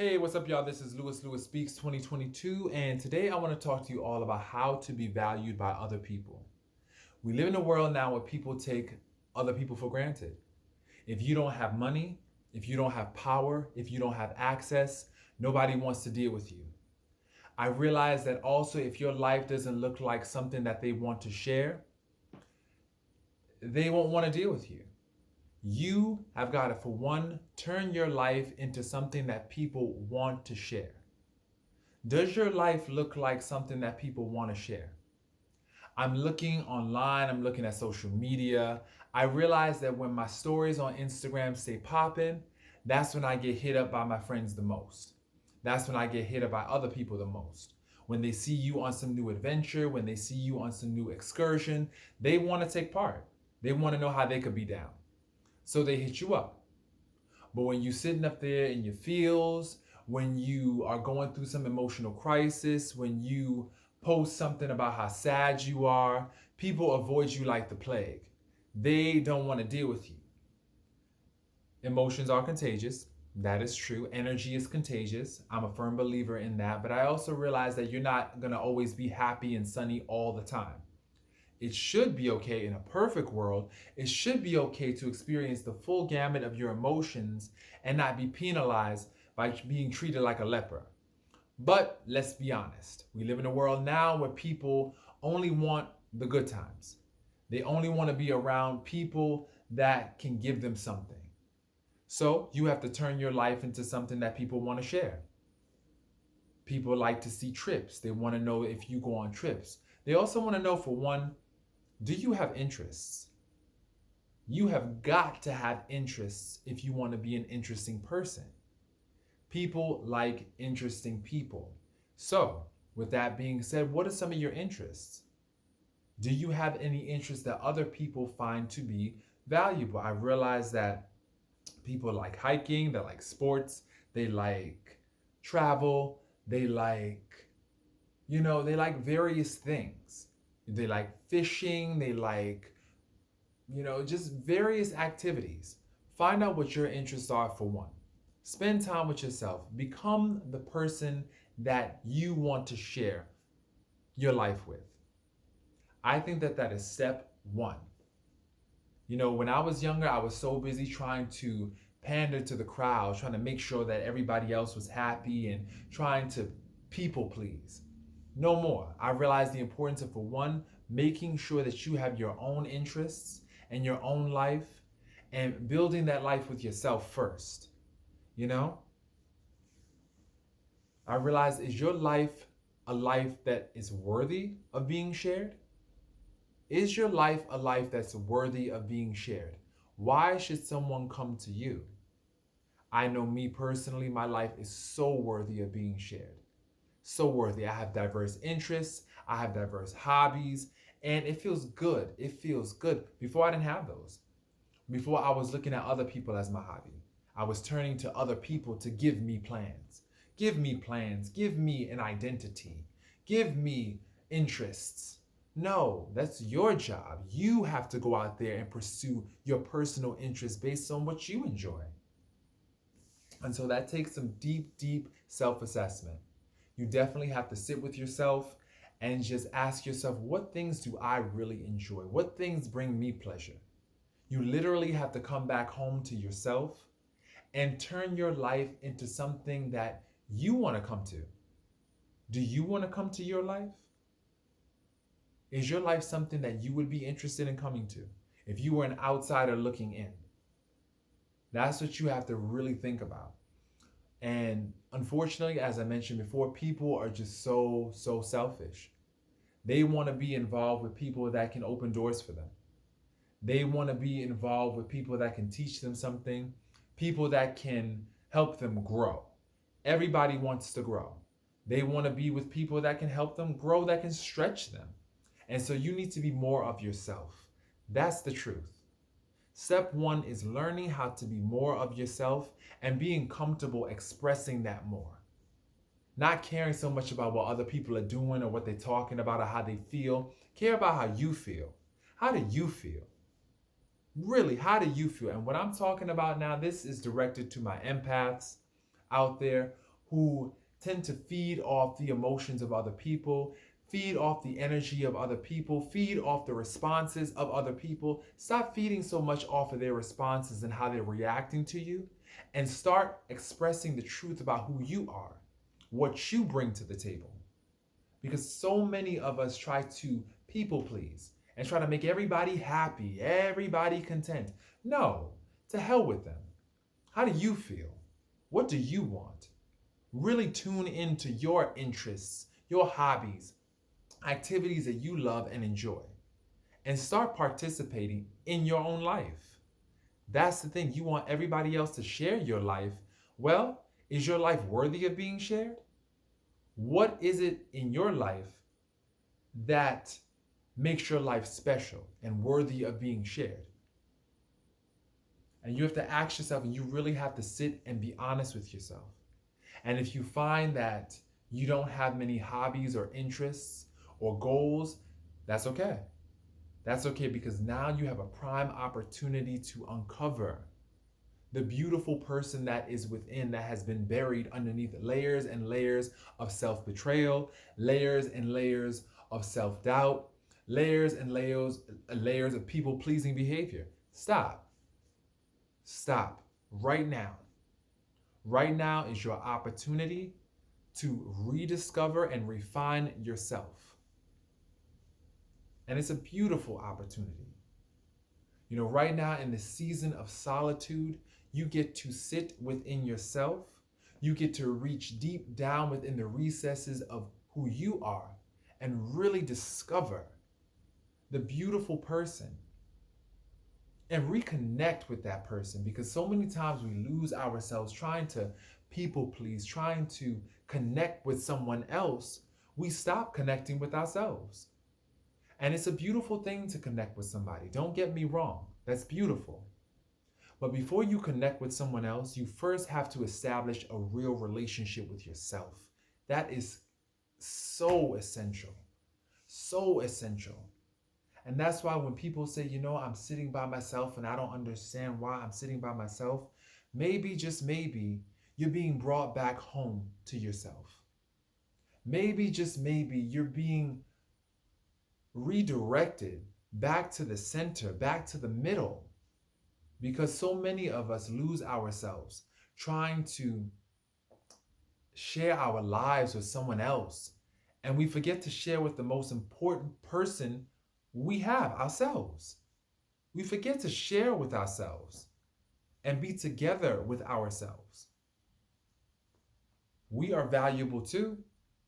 Hey, what's up, y'all? This is Lewis Speaks 2022, and today I want to talk to you all about how to be valued by other people. We live in a world now where people take other people for granted. If you don't have money, if you don't have power, if you don't have access, nobody wants to deal with you. I realize that also if your life doesn't look like something that they want to share, they won't want to deal with you. You have got to, for one, turn your life into something that people want to share. Does your life look like something that people want to share? I'm looking online, I'm looking at social media. I realize that when my stories on Instagram stay popping, that's when I get hit up by my friends the most. That's when I get hit up by other people the most. When they see you on some new adventure, when they see you on some new excursion, they want to take part. They want to know how they could be down. So they hit you up. But when you're sitting up there in your feels, when you are going through some emotional crisis, when you post something about how sad you are, people avoid you like the plague. They don't want to deal with you. Emotions are contagious. That is true. Energy is contagious. I'm a firm believer in that. But I also realize that you're not going to always be happy and sunny all the time. It should be okay in a perfect world. It should be okay to experience the full gamut of your emotions and not be penalized by being treated like a leper. But let's be honest. We live in a world now where people only want the good times. They only want to be around people that can give them something. So you have to turn your life into something that people want to share. People like to see trips. They want to know if you go on trips. They also want to know, for one, do you have interests? You have got to have interests if you want to be an interesting person. People like interesting people. So, with that being said, what are some of your interests? Do you have any interests that other people find to be valuable? I realize that people like hiking, they like sports, they like travel, they like, they like various things. They like fishing, they like, just various activities. Find out what your interests are, for one. Spend time with yourself. Become the person that you want to share your life with. I think that that is step one. When I was younger, I was so busy trying to pander to the crowd, trying to make sure that everybody else was happy and trying to people please. No more. I realized the importance of, for one, making sure that you have your own interests and your own life and building that life with yourself first. I realized, is your life a life that is worthy of being shared? Is your life a life that's worthy of being shared? Why should someone come to you? I know me personally, my life is so worthy of being shared. So worthy. I have diverse interests, I have diverse hobbies, and it feels good. It feels good. Before, I didn't have those. Before, I was looking at other people as my hobby. I was turning to other people to give me plans. Give me plans. Give me an identity. Give me interests. No, that's your job. You have to go out there and pursue your personal interests based on what you enjoy. And so that takes some deep, deep self-assessment. You definitely have to sit with yourself and just ask yourself, what things do I really enjoy? What things bring me pleasure? You literally have to come back home to yourself and turn your life into something that you want to come to. Do you want to come to your life? Is your life something that you would be interested in coming to if you were an outsider looking in? That's what you have to really think about. And unfortunately, as I mentioned before, people are just so selfish. They want to be involved with people that can open doors for them. They want to be involved with people that can teach them something, people that can help them grow. Everybody wants to grow. They want to be with people that can help them grow, that can stretch them. And so you need to be more of yourself. That's the truth. Step one is learning how to be more of yourself and being comfortable expressing that more. Not caring so much about what other people are doing or what they're talking about or how they feel. Care about how you feel. How do you feel? Really, how do you feel? And what I'm talking about now, this is directed to my empaths out there who tend to feed off the emotions of other people, feed off the energy of other people, feed off the responses of other people. Stop feeding so much off of their responses and how they're reacting to you, and start expressing the truth about who you are, what you bring to the table. Because so many of us try to people please and try to make everybody happy, everybody content. No, to hell with them. How do you feel? What do you want? Really tune into your interests, your hobbies, activities that you love and enjoy, and start participating in your own life. That's the thing. You want everybody else to share your life. Well, is your life worthy of being shared? What is it in your life that makes your life special and worthy of being shared? And you have to ask yourself, and you really have to sit and be honest with yourself. And if you find that you don't have many hobbies or interests or goals, that's okay. That's okay, because now you have a prime opportunity to uncover the beautiful person that is within, that has been buried underneath layers and layers of self-betrayal, layers and layers of self-doubt, layers and layers of people-pleasing behavior. Stop. Stop. Right now. Right now is your opportunity to rediscover and refine yourself. And it's a beautiful opportunity. You know, right now in the season of solitude, you get to sit within yourself. You get to reach deep down within the recesses of who you are and really discover the beautiful person and reconnect with that person, because so many times we lose ourselves trying to people please, trying to connect with someone else. We stop connecting with ourselves. And it's a beautiful thing to connect with somebody. Don't get me wrong. That's beautiful. But before you connect with someone else, you first have to establish a real relationship with yourself. That is so essential. So essential. And that's why when people say, you know, I'm sitting by myself and I don't understand why I'm sitting by myself, maybe, just maybe, you're being brought back home to yourself. Maybe, just maybe, you're being redirected back to the center, back to the middle. Because so many of us lose ourselves trying to share our lives with someone else. And we forget to share with the most important person we have, ourselves. We forget to share with ourselves and be together with ourselves. We are valuable too.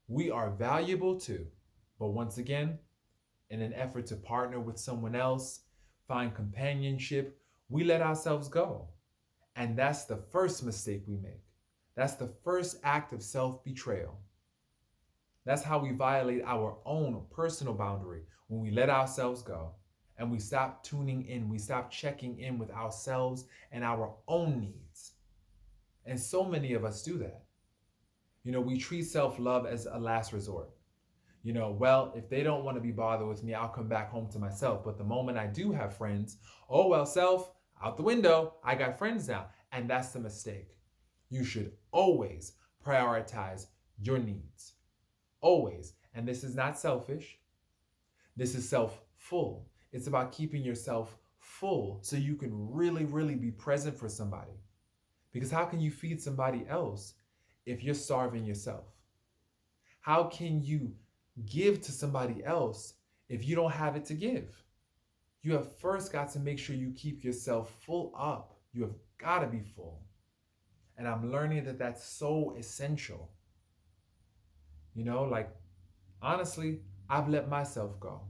We are valuable too. But once again, in an effort to partner with someone else, find companionship, we let ourselves go. And that's the first mistake we make. That's the first act of self-betrayal. That's how we violate our own personal boundary, when we let ourselves go and we stop tuning in, we stop checking in with ourselves and our own needs. And so many of us do that. You know, we treat self-love as a last resort. You know, well, if they don't want to be bothered with me, I'll come back home to myself. But the moment I do have friends, oh, well, self, out the window, I got friends now. And that's the mistake. You should always prioritize your needs. Always. And this is not selfish. This is self-full. It's about keeping yourself full so you can really, really be present for somebody. Because how can you feed somebody else if you're starving yourself? How can you give to somebody else if you don't have it to give? You have first got to make sure you keep yourself full up. You have got to be full. And I'm learning that that's so essential. You know, like, honestly, I've let myself go.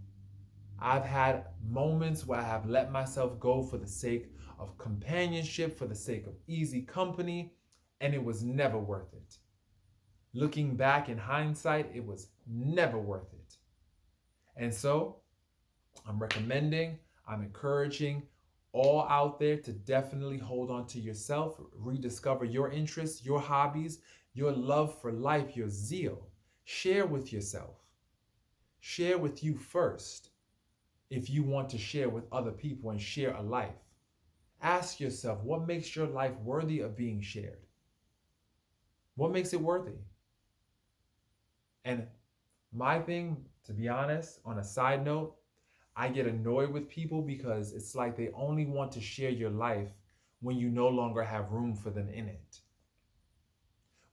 I've had moments where I have let myself go for the sake of companionship, for the sake of easy company, and it was never worth it. Looking back in hindsight, it was never worth it. And so I'm recommending, I'm encouraging all out there to definitely hold on to yourself, rediscover your interests, your hobbies, your love for life, your zeal. Share with yourself. Share with you first if you want to share with other people and share a life. Ask yourself, what makes your life worthy of being shared? What makes it worthy? And my thing, to be honest, on a side note, I get annoyed with people because it's like they only want to share your life when you no longer have room for them in it.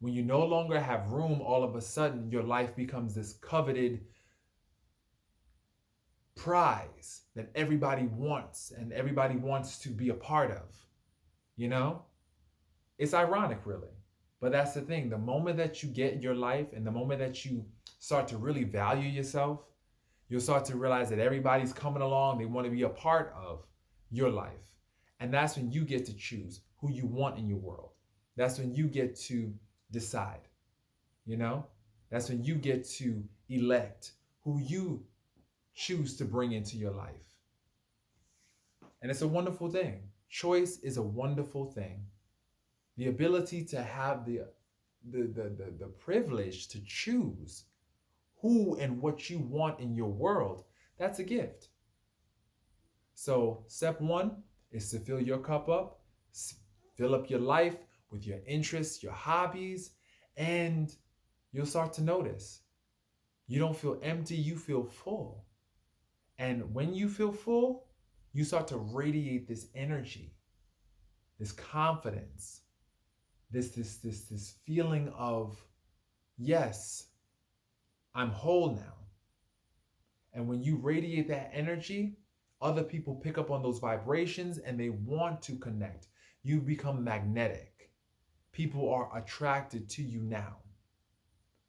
When you no longer have room, all of a sudden your life becomes this coveted prize that everybody wants and everybody wants to be a part of. You know? It's ironic, really. But that's the thing. The moment that you get your life and the moment that you start to really value yourself, you'll start to realize that everybody's coming along. They want to be a part of your life. And that's when you get to choose who you want in your world. That's when you get to decide, you know? That's when you get to elect who you choose to bring into your life. And it's a wonderful thing. Choice is a wonderful thing. The ability to have the privilege to choose who and what you want in your world, that's a gift. So step one is to fill your cup up, fill up your life with your interests, your hobbies, and you'll start to notice you don't feel empty, you feel full. And when you feel full, you start to radiate this energy, this confidence, this feeling of, yes, I'm whole now. And when you radiate that energy, other people pick up on those vibrations and they want to connect. You become magnetic. People are attracted to you now.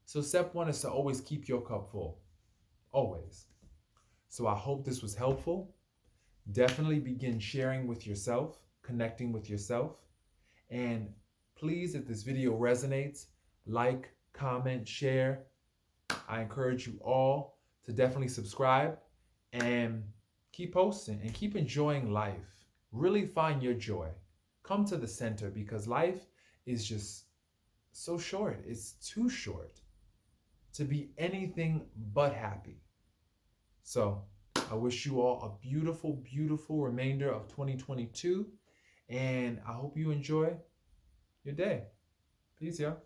So step one is to always keep your cup full. Always. So I hope this was helpful. Definitely begin sharing with yourself, connecting with yourself. And please, if this video resonates, like, comment, share. I encourage you all to definitely subscribe and keep posting and keep enjoying life. Really find your joy. Come to the center because life is just so short. It's too short to be anything but happy. So I wish you all a beautiful, beautiful remainder of 2022. And I hope you enjoy your day. Peace, y'all.